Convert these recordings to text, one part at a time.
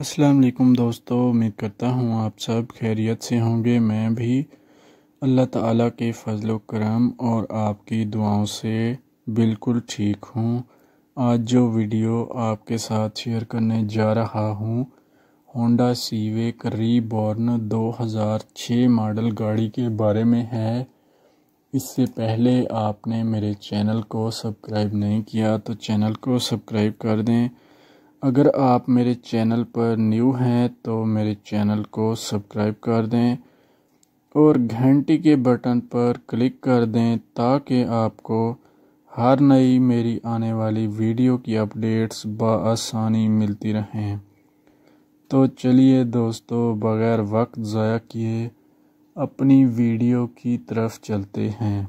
السلام علیکم دوستو، امید کرتا ہوں آپ سب خیریت سے ہوں گے۔ میں بھی اللہ تعالیٰ کے فضل و کرم اور آپ کی دعاؤں سے بالکل ٹھیک ہوں۔ آج جو ویڈیو آپ کے ساتھ شیئر کرنے جا رہا ہوں ہونڈا سیوک ری بورن 2006 ماڈل گاڑی کے بارے میں ہے۔ اس سے پہلے آپ نے میرے چینل کو سبسکرائب نہیں کیا تو چینل کو سبسکرائب کر دیں۔ اگر آپ میرے چینل پر نیو ہیں تو میرے چینل کو سبسکرائب کر دیں اور گھنٹی کے بٹن پر کلک کر دیں تاکہ آپ کو ہر نئی میری آنے والی ویڈیو کی اپڈیٹس بآسانی ملتی رہیں۔ تو چلیے دوستو، بغیر وقت ضائع کیے اپنی ویڈیو کی طرف چلتے ہیں۔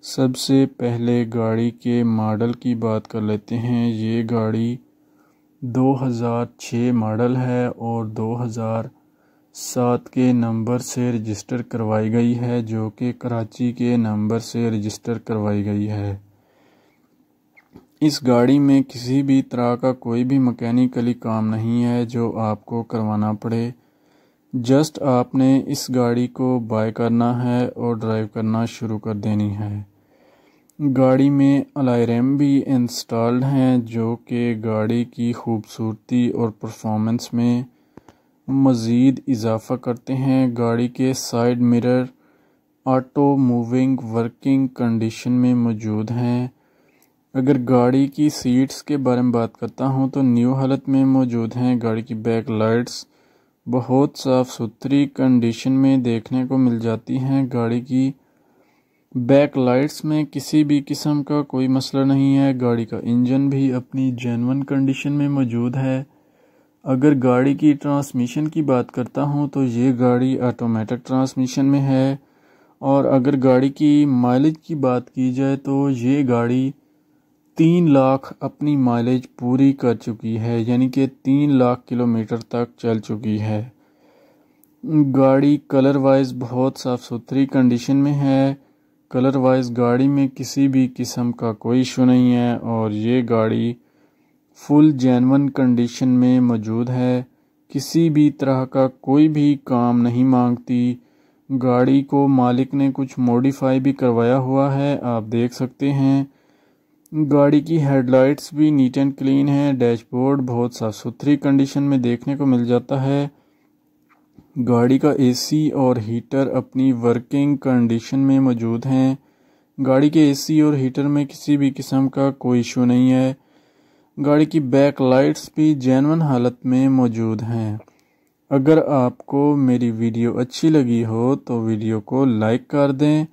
سب سے پہلے گاڑی کے ماڈل کی بات کر لیتے ہیں۔ یہ گاڑی 2006 ماڈل ہے اور 2007 کے نمبر سے رجسٹر کروائی گئی ہے، جو کہ کراچی کے نمبر سے رجسٹر کروائی گئی ہے۔ اس گاڑی میں کسی بھی طرح کا کوئی بھی مکینیکلی کام نہیں ہے جو آپ کو کروانا پڑے۔ جسٹ آپ نے اس گاڑی کو بائی کرنا ہے اور ڈرائیو کرنا شروع کر دینی ہے۔ گاڑی میں الائی ریم بھی انسٹالڈ ہیں جو کہ گاڑی کی خوبصورتی اور پرفارمنس میں مزید اضافہ کرتے ہیں۔ گاڑی کے side mirror auto moving working condition میں موجود ہیں۔ اگر گاڑی کی سیٹس کے بارے میں بات کرتا ہوں تو نیو حالت میں موجود ہیں۔ گاڑی کی بیک لائٹس بہت صاف ستھری کنڈیشن میں دیکھنے کو مل جاتی ہیں۔ گاڑی کی بیک لائٹس میں کسی بھی قسم کا کوئی مسئلہ نہیں ہے۔ گاڑی کا انجن بھی اپنی جینون کنڈیشن میں موجود ہے۔ اگر گاڑی کی ٹرانسمیشن کی بات کرتا ہوں تو یہ گاڑی آٹومیٹک ٹرانسمیشن میں ہے، اور اگر گاڑی کی مائلیج کی بات کی جائے تو یہ گاڑی 3 لاکھ اپنی مائلیج پوری کر چکی ہے، یعنی کہ 3 لاکھ کلومیٹر تک چل چکی ہے۔ گاڑی کلر وائز بہت صاف ستھری کنڈیشن میں ہے۔ کلر وائز گاڑی میں کسی بھی قسم کا کوئی ایشو نہیں ہے، اور یہ گاڑی فل جینون کنڈیشن میں موجود ہے۔ کسی بھی طرح کا کوئی بھی کام نہیں مانگتی۔ گاڑی کو مالک نے کچھ موڈیفائی بھی کروایا ہوا ہے، آپ دیکھ سکتے ہیں۔ گاڑی کی ہیڈ لائٹس بھی نیٹ اینڈ کلین ہے۔ ڈیش بورڈ بہت صاف ستھری کنڈیشن میں دیکھنے کو مل جاتا ہے۔ گاڑی کا اے سی اور ہیٹر اپنی ورکنگ کنڈیشن میں موجود ہیں۔ گاڑی کے اے سی اور ہیٹر میں کسی بھی قسم کا کوئی ایشو نہیں ہے۔ گاڑی کی بیک لائٹس بھی جینون حالت میں موجود ہیں۔ اگر آپ کو میری ویڈیو اچھی لگی ہو تو ویڈیو کو لائک کر دیں۔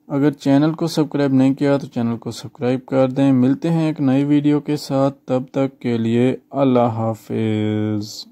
اگر چینل کو سبسکرائب نہیں کیا تو چینل کو سبسکرائب کر دیں۔ ملتے ہیں ایک نئی ویڈیو کے ساتھ، تب تک کے لیے اللہ حافظ۔